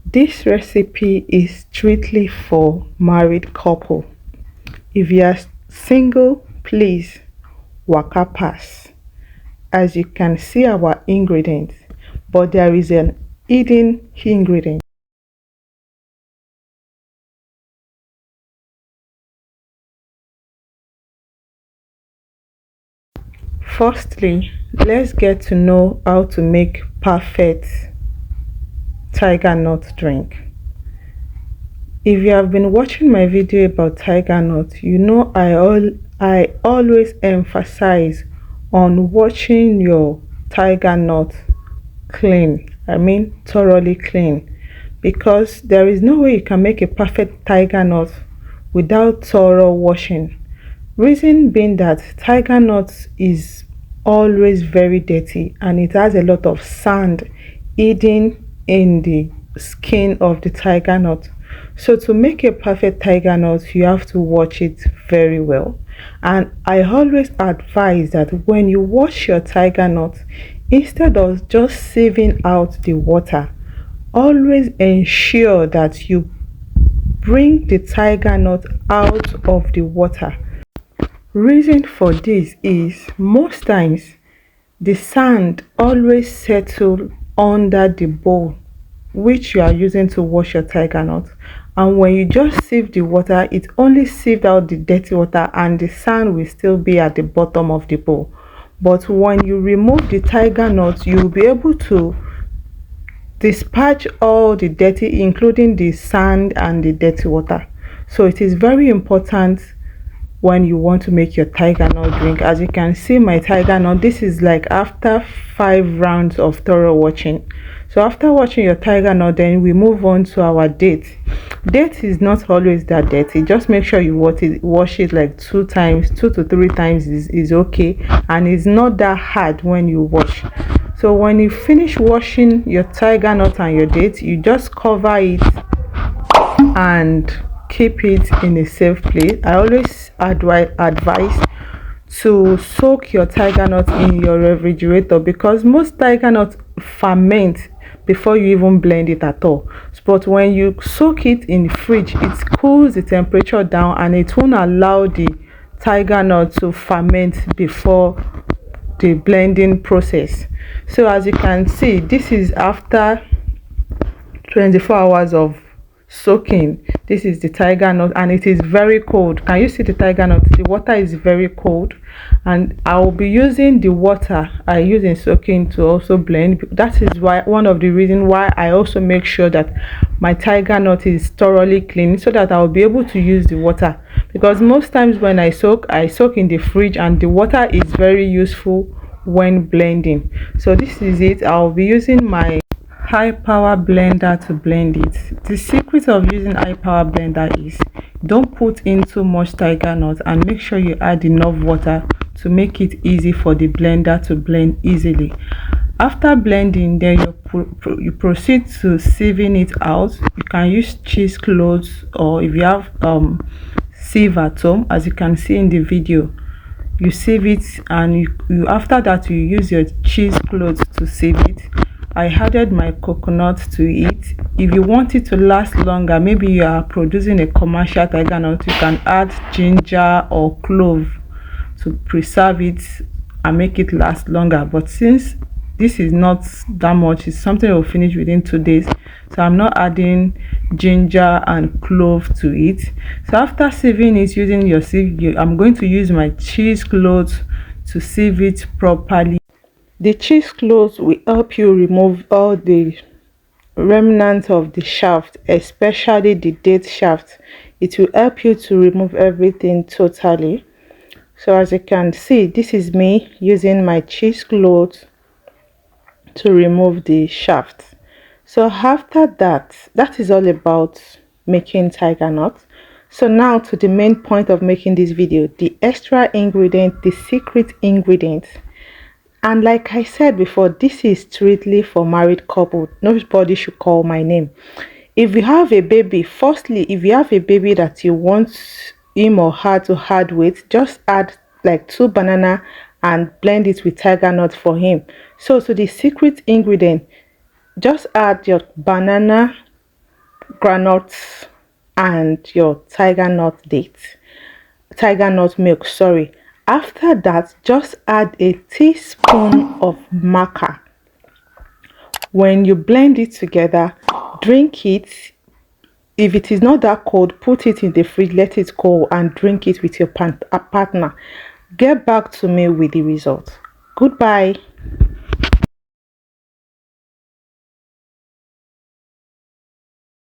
This recipe is strictly for married couple. If you are single, please waka pass. As you can see our ingredients, but there is an hidden ingredient. Firstly, let's get to know how to make perfect tiger nut drink. If you have been watching my video about tiger nut, you know I always emphasize on washing your tiger nut clean. I mean thoroughly clean, because there is no way you can make a perfect tiger nut without thorough washing. Reason being that tiger nut is always very dirty and it has a lot of sand hidden in the skin of the tiger nut. So to make a perfect tiger nut, you have to wash it very well. And I always advise that when you wash your tiger nut, instead of just sieving out the water, always ensure that you bring the tiger nut out of the water. Reason for this is most times the sand always settle under the bowl which you are using to wash your tiger nut, and when you just sieve the water, it only sieved out the dirty water and the sand will still be at the bottom of the bowl. But when you remove the tiger nut, you will be able to dispatch all the dirty, including the sand and the dirty water. So it is very important when you want to make your tiger nut drink. As you can see, my tiger nut, this is like after 5 rounds of thorough washing. So after washing your tiger nut, then we move on to our date. Date is not always that dirty. Just make sure you wash it like 2 times, 2 to 3 times is okay, and it's not that hard when you wash. So when you finish washing your tiger nut and your date, you just cover it and keep it in a safe place. I always advise to soak your tiger nut in your refrigerator, because most tiger nuts ferment before you even blend it at all. But when you soak it in the fridge, it cools the temperature down and it won't allow the tiger nut to ferment before the blending process. So as you can see, this is after 24 hours of soaking. This is the tiger nut and it is very cold. Can you see the tiger nut? The water is very cold, and I will be using the water I use in soaking to also blend. That is why one of the reasons why I also make sure that my tiger nut is thoroughly clean, so that I will be able to use the water, because most times when I soak in the fridge, and the water is very useful when blending. So this is it. I'll be using my high power blender to blend it. The secret of using high power blender is don't put in too much tiger nut, and make sure you add enough water to make it easy for the blender to blend easily. After blending, then you proceed to sieving it out. You can use cheesecloths, or if you have sieve at home, as you can see in the video, you sieve it, and you after that you use your cheesecloth to sieve it. I added my coconut to it. If you want it to last longer, maybe you are producing a commercial tiger nut, you can add ginger or clove to preserve it and make it last longer. But since this is not that much, it's something that will finish within 2 days, so I'm not adding ginger and clove to it. So after sieving it using your sieve, I'm going to use my cheesecloth to sieve it properly. The cheesecloth will help you remove all the remnants of the shaft, especially the date shaft. It will help you to remove everything totally. So as you can see, this is me using my cheesecloth to remove the shaft. So after that is all about making tiger nut. So now to the main point of making this video, the extra ingredient, the secret ingredient. And like I said before, this is strictly for married couple. Nobody should call my name. If you have a baby, firstly, if you have a baby that you want him or her to add weight, just add like 2 bananas and blend it with tiger nut for him. So the secret ingredient, just add your banana granules and your tiger nut milk, sorry. After that, just add a teaspoon of maca. When you blend it together, drink it. If it is not that cold, put it in the fridge, let it cool, and drink it with your partner. Get back to me with the result. Goodbye.